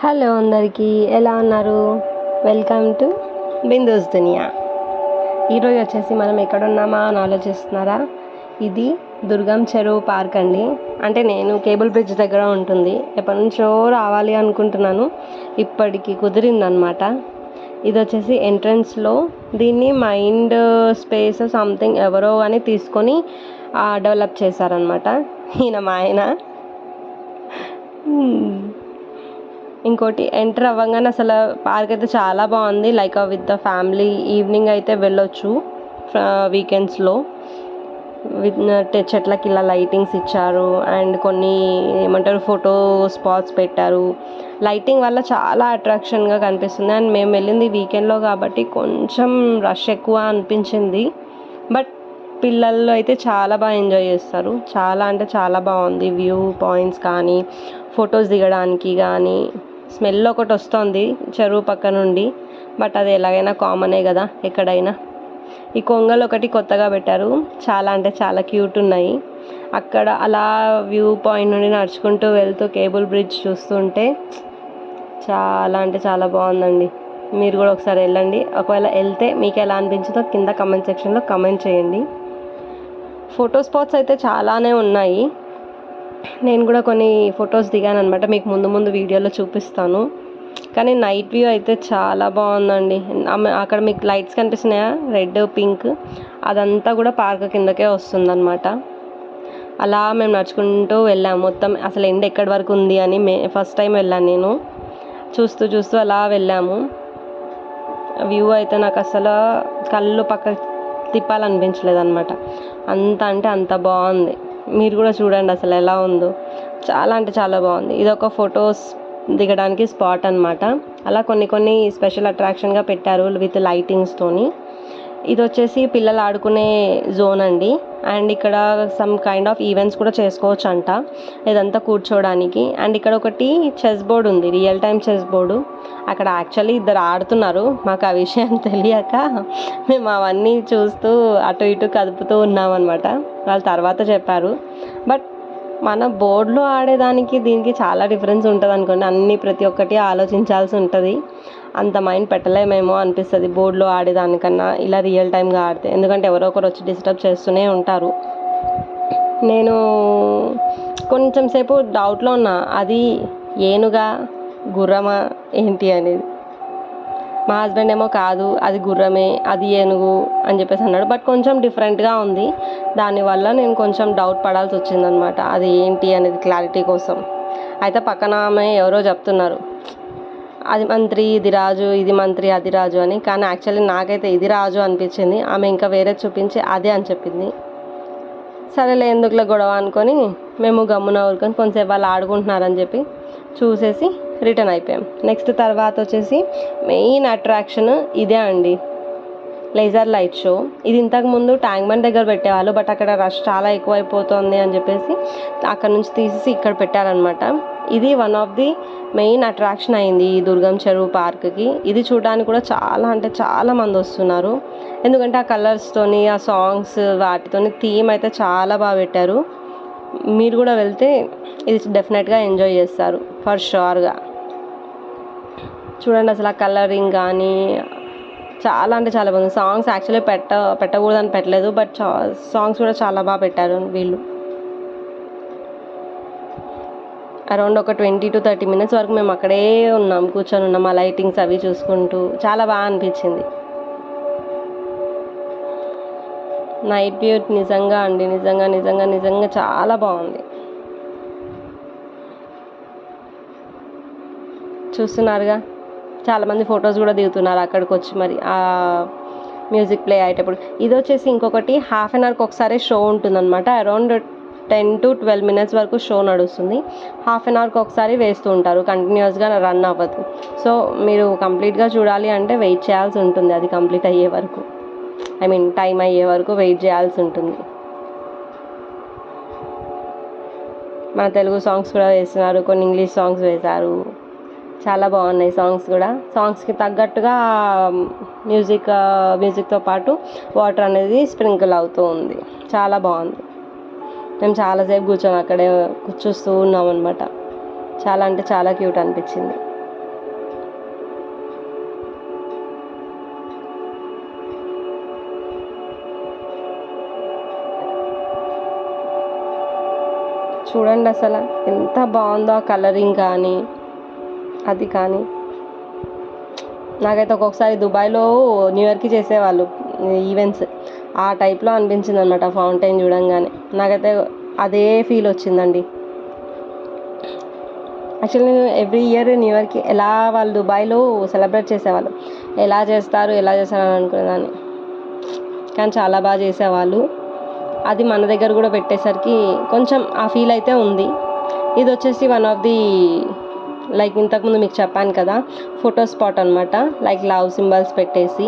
Hello అందరికీ ఎలా ఉన్నారు? వెల్కమ్ టు బిందూస్ దునియా. ఈరోజు వచ్చేసి మనం ఎక్కడున్నామా అని ఆలోచిస్తున్నారా? ఇది దుర్గం చెరువు పార్క్ అండి. అంటే నేను కేబుల్ బ్రిడ్జ్ దగ్గర ఉంటుంది. ఎప్పటి నుంచో రావాలి అనుకుంటున్నాను, ఇప్పటికి కుదిరిందనమాట. ఇది వచ్చేసి ఎంట్రన్స్లో దీన్ని మైండ్ స్పేస్ సంథింగ్ ఎవరో అని తీసుకొని డెవలప్ చేశారనమాట. ఈయన మా ఆయన. ఇంకోటి ఎంటర్ అవ్వగానే అసలు పార్క్ అయితే చాలా బాగుంది. Like with the family evening అయితే వెళ్ళొచ్చు వీకెండ్స్లో. విత్ చెట్లకి ఇలా లైటింగ్స్ ఇచ్చారు అండ్ కొన్ని ఏమంటారు ఫోటో స్పాట్స్ పెట్టారు. లైటింగ్ వల్ల చాలా అట్రాక్షన్గా కనిపిస్తుంది. అండ్ మేము వెళ్ళింది వీకెండ్లో కాబట్టి కొంచెం రష్ ఎక్కువ అనిపించింది. బట్ పిల్లలు అయితే చాలా బాగా ఎంజాయ్ చేస్తారు. చాలా అంటే చాలా బాగుంది. వ్యూ పాయింట్స్ కానీ ఫొటోస్ దిగడానికి కానీ. స్మెల్ ఒకటి వస్తుంది చెరువు పక్క నుండి, బట్ అది ఎలాగైనా కామనే కదా ఎక్కడైనా. ఈ కొంగలు ఒకటి కొత్తగా పెట్టారు, చాలా అంటే చాలా క్యూట్ ఉన్నాయి. అక్కడ అలా వ్యూ పాయింట్ నుండి నడుచుకుంటూ వెళ్తూ కేబుల్ బ్రిడ్జ్ చూస్తుంటే చాలా అంటే చాలా బాగుందండి. మీరు కూడా ఒకసారి వెళ్ళండి. ఒకవేళ వెళ్తే మీకు ఎలా అనిపించిందో కింద కమెంట్ సెక్షన్లో కమెంట్ చేయండి. ఫోటో స్పాట్స్ అయితే చాలానే ఉన్నాయి. నేను కూడా కొన్ని ఫొటోస్ దిగాను అనమాట, మీకు ముందు ముందు వీడియోలో చూపిస్తాను. కానీ నైట్ వ్యూ అయితే చాలా బాగుందండి. అక్కడ మీకు లైట్స్ కనిపిస్తున్నాయా, రెడ్ పింక్, అదంతా కూడా పార్క్ కిందకే వస్తుందన్నమాట. అలా మేము నడుచుకుంటూ వెళ్ళాము. మొత్తం అసలు ఎండ ఎక్కడి వరకు ఉంది అని ఫస్ట్ టైం వెళ్ళాను నేను. చూస్తూ చూస్తూ అలా వెళ్ళాము. వ్యూ అయితే నాకు అసలు కళ్ళు పక్క తిప్పాలనిపించలేదు అనమాట. అంత అంటే అంత బాగుంది. మీరు కూడా చూడండి అసలు ఎలా ఉందో. చాలా అంటే చాలా బాగుంది. ఇది ఒక ఫొటోస్ దిగడానికి స్పాట్ అనమాట. అలా కొన్ని కొన్ని స్పెషల్ అట్రాక్షన్గా పెట్టారు విత్ లైటింగ్స్తోని. ఇది వచ్చేసి పిల్లలు ఆడుకునే జోన్ అండి. అండ్ ఇక్కడ సమ్ కైండ్ ఆఫ్ ఈవెంట్స్ కూడా చేసుకోవచ్చు అంట, ఇదంతా కూర్చోడానికి. అండ్ ఇక్కడ ఒకటి చెస్ బోర్డు ఉంది, రియల్ టైం చెస్ బోర్డు. అక్కడ యాక్చువల్లీ ఇద్దరు ఆడుతున్నారు, మాకు ఆ విషయం తెలియక మేము అవన్నీ చూస్తూ అటు ఇటు కదుపుతూ ఉన్నామన్నమాట. వాళ్ళు తర్వాత చెప్పారు. బట్ మన బోర్డులో ఆడేదానికి దీనికి చాలా డిఫరెన్స్ ఉంటుంది అనుకోండి. అన్నీ ప్రతి ఒక్కటి ఆలోచించాల్సి ఉంటుంది. అంత మైండ్ పెట్టలేమేమో అనిపిస్తుంది బోర్డులో ఆడేదానికన్నా ఇలా రియల్ టైమ్గా ఆడితే. ఎందుకంటే ఎవరో ఒకరు వచ్చి డిస్టర్బ్ చేస్తూనే ఉంటారు. నేను కొంచెం సేపు డౌట్లో ఉన్నా, అది ఏనుగా గుర్రమా ఏంటి అనేది. మా హస్బెండ్ ఏమో కాదు అది గుర్రమే, అది ఏనుగు అని చెప్పేసి అన్నాడు. బట్ కొంచెం డిఫరెంట్గా ఉంది, దానివల్ల నేను కొంచెం డౌట్ పడాల్సి వచ్చిందనమాట అది ఏంటి అనేది క్లారిటీ కోసం. అయితే పక్కన ఆమె ఎవరో చెప్తున్నారు, అది మంత్రి ఇది రాజు, ఇది మంత్రి అది రాజు అని. కానీ యాక్చువల్లీ నాకైతే ఇది రాజు అనిపించింది. ఆమె ఇంకా వేరే చూపించి అదే అని చెప్పింది. సరేలే ఎందుకులే గొడవ అనుకొని మేము గమ్మున ఊరుకొని కొంచెంసేపు వాళ్ళు ఆడుకుంటున్నారని చెప్పి చూసేసి రిటర్న్ అయిపోయాం. నెక్స్ట్ తర్వాత వచ్చేసి మెయిన్ అట్రాక్షన్ ఇదే అండి, లేజర్ లైట్ షో. ఇది ఇంతకుముందు ట్యాంక్ బండ్ దగ్గర పెట్టేవాళ్ళు, బట్ అక్కడ రష్ చాలా ఎక్కువైపోతుంది అని చెప్పేసి అక్కడ నుంచి తీసేసి ఇక్కడ పెట్టారనమాట. ఇది one of the main attraction అయింది ఈ దుర్గం చెరువు పార్క్కి. ఇది చూడడానికి కూడా చాలా అంటే చాలా మంది వస్తున్నారు. ఎందుకంటే ఆ కలర్స్తోని ఆ సాంగ్స్ వాటితోని థీమ్ అయితే చాలా బాగా పెట్టారు. మీరు కూడా వెళ్తే ఇది డెఫినెట్గా ఎంజాయ్ చేస్తారు ఫర్ షూర్గా. చూడండి అసలు ఆ కలరింగ్ కానీ చాలా అంటే చాలా బాగుంది. సాంగ్స్ యాక్చువల్లీ పెట్టకూడదని పెట్టలేదు, బట్ సాంగ్స్ కూడా చాలా బాగా పెట్టారు వీళ్ళు. అరౌండ్ ఒక 20 to 30 minutes వరకు మేము అక్కడే ఉన్నాం, కూర్చొని ఉన్నాం, ఆ లైటింగ్స్ అవి చూసుకుంటూ. చాలా బాగా అనిపించింది. నైట్ వ్యూ నిజంగా అండి, నిజంగా నిజంగా నిజంగా చాలా బాగుంది. చూస్తున్నారుగా, చాలామంది ఫొటోస్ కూడా దిగుతున్నారు అక్కడికి వచ్చి. మరి ఆ మ్యూజిక్ ప్లే అయ్యేటప్పుడు ఇది వచ్చేసి ఇంకొకటి హాఫ్ అన్ అవర్కి ఒకసారి షో ఉంటుందన్నమాట. అరౌండ్ 10 to 12 minutes వరకు షో నడుస్తుంది. హాఫ్ అన్ అవర్కి ఒకసారి వేస్తూ ఉంటారు, కంటిన్యూస్గా రన్ అవ్వదు. సో మీరు కంప్లీట్గా చూడాలి అంటే వెయిట్ చేయాల్సి ఉంటుంది, అది కంప్లీట్ అయ్యే వరకు. ఐ మీన్ టైం అయ్యే వరకు వెయిట్ చేయాల్సి ఉంటుంది. మన తెలుగు సాంగ్స్ కూడా వేస్తున్నారు, కొన్ని ఇంగ్లీష్ సాంగ్స్ వేశారు. చాలా బాగున్నాయి సాంగ్స్ కూడా. సాంగ్స్కి తగ్గట్టుగా మ్యూజిక్తో పాటు వాటర్ అనేది స్ప్రింకిల్ అవుతూ ఉంది. చాలా బాగుంది. మేము చాలాసేపు కూర్చొని అక్కడే చూస్తూ ఉన్నాం అనమాట. చాలా అంటే చాలా క్యూట్ అనిపించింది. చూడండి అసలు ఎంత బాగుందో ఆ కలరింగ్ కానీ అది కానీ. నాకైతే ఒక్కొక్కసారి దుబాయ్లో న్యూ ఇయర్కి చేసేవాళ్ళు ఈవెంట్స్, ఆ టైప్లో అనిపించింది అనమాట ఫౌంటైన్ చూడంగానే. నాకైతే అదే ఫీల్ వచ్చిందండి. యాక్చువల్లీ నేను ఎవ్రీ ఇయర్ న్యూ ఇయర్కి ఎలా వాళ్ళు దుబాయ్లో సెలబ్రేట్ చేసేవాళ్ళు, ఎలా చేస్తారు అని అనుకునేదాన్ని. కానీ చాలా బాగా చేసేవాళ్ళు. అది మన దగ్గర కూడా పెట్టేసరికి కొంచెం ఆ ఫీల్ అయితే ఉంది. ఇది వచ్చేసి వన్ ఆఫ్ ది లైక్ ఇంతకుముందు మీకు చెప్పాను కదా, ఫోటో స్పాట్ అనమాట. లైక్ లవ్ సింబల్స్ పెట్టేసి